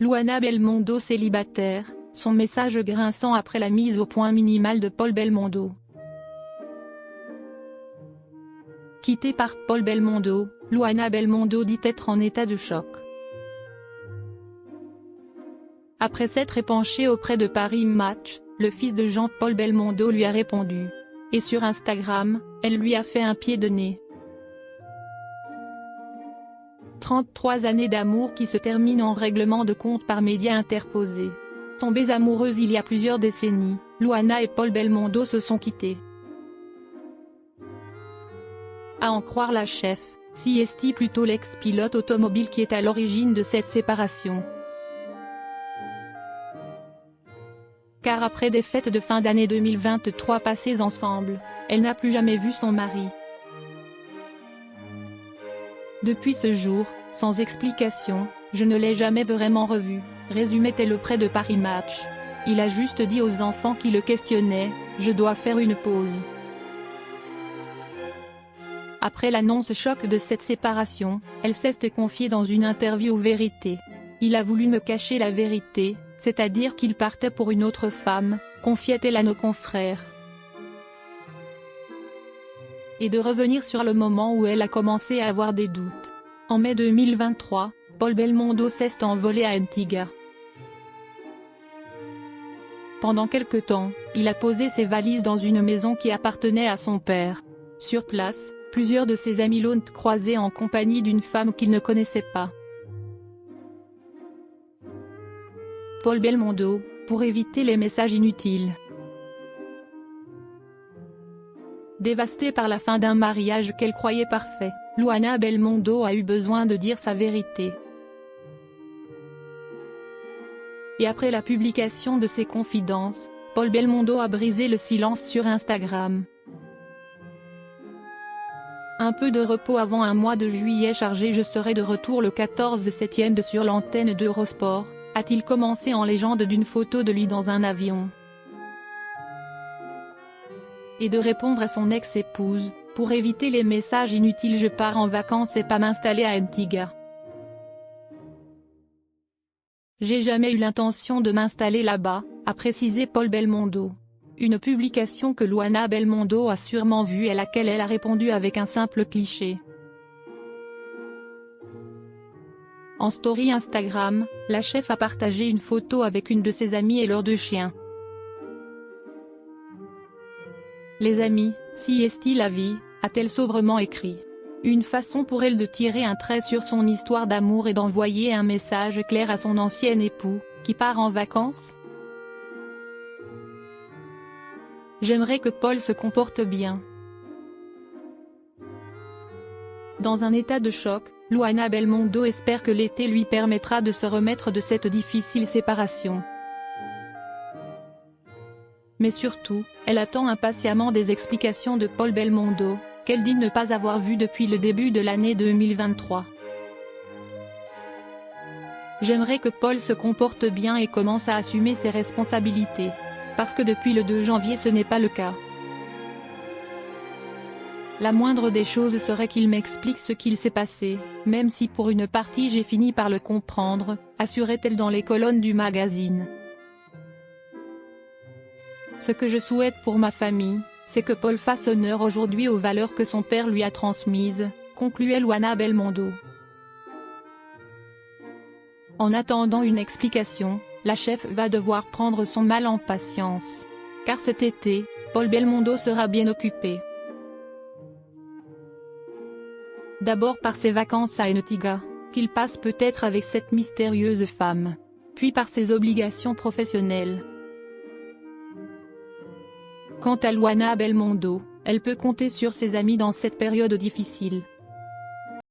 Luana Belmondo célibataire, son message grinçant après la mise au point minimale de Paul Belmondo. Quittée par Paul Belmondo, Luana Belmondo dit être en état de choc. Après s'être épanchée auprès de Paris Match, le fils de Jean-Paul Belmondo lui a répondu. Et sur Instagram, elle lui a fait un pied de nez. 33 années d'amour qui se terminent en règlement de compte par médias interposés. Tombées amoureuses il y a plusieurs décennies, Luana et Paul Belmondo se sont quittés. À en croire la chef, c'est plutôt l'ex-pilote automobile qui est à l'origine de cette séparation. Car après des fêtes de fin d'année 2023 passées ensemble, elle n'a plus jamais vu son mari. Depuis ce jour, sans explication, je ne l'ai jamais vraiment revu, résumait-elle auprès de Paris Match. Il a juste dit aux enfants qui le questionnaient, « Je dois faire une pause ». Après l'annonce choc de cette séparation, elle s'est confiée dans une interview Vérité. Il a voulu me cacher la vérité, c'est-à-dire qu'il partait pour une autre femme, confiait-elle à nos confrères. Et de revenir sur le moment où elle a commencé à avoir des doutes. En mai 2023, Paul Belmondo s'est envolé à Antigua. Pendant quelque temps, il a posé ses valises dans une maison qui appartenait à son père. Sur place, plusieurs de ses amis l'ont croisé en compagnie d'une femme qu'il ne connaissait pas. Paul Belmondo, pour éviter les messages inutiles. Dévastée par la fin d'un mariage qu'elle croyait parfait, Luana Belmondo a eu besoin de dire sa vérité. Et après la publication de ses confidences, Paul Belmondo a brisé le silence sur Instagram. Un peu de repos avant un mois de juillet chargé, je serai de retour le 14/7 sur l'antenne d'Eurosport, a-t-il commencé en légende d'une photo de lui dans un avion. Et de répondre à son ex-épouse, pour éviter les messages inutiles, je pars en vacances et pas m'installer à Antigua. J'ai jamais eu l'intention de m'installer là-bas, a précisé Paul Belmondo. Une publication que Luana Belmondo a sûrement vue et à laquelle elle a répondu avec un simple cliché. En story Instagram, la chef a partagé une photo avec une de ses amies et leurs deux chiens. Les amis, si est-il la vie, a-t-elle sobrement écrit. Une façon pour elle de tirer un trait sur son histoire d'amour et d'envoyer un message clair à son ancien époux, qui part en vacances. J'aimerais que Paul se comporte bien. Dans un état de choc, Luana Belmondo espère que l'été lui permettra de se remettre de cette difficile séparation. Mais surtout, elle attend impatiemment des explications de Paul Belmondo, qu'elle dit ne pas avoir vues depuis le début de l'année 2023. J'aimerais que Paul se comporte bien et commence à assumer ses responsabilités. Parce que depuis le 2 janvier ce n'est pas le cas. La moindre des choses serait qu'il m'explique ce qu'il s'est passé, même si pour une partie j'ai fini par le comprendre, assurait-elle dans les colonnes du magazine. Ce que je souhaite pour ma famille, c'est que Paul fasse honneur aujourd'hui aux valeurs que son père lui a transmises, concluait Luana Belmondo. En attendant une explication, la chef va devoir prendre son mal en patience. Car cet été, Paul Belmondo sera bien occupé. D'abord par ses vacances à Antigua, qu'il passe peut-être avec cette mystérieuse femme. Puis par ses obligations professionnelles. Quant à Luana Belmondo, elle peut compter sur ses amis dans cette période difficile.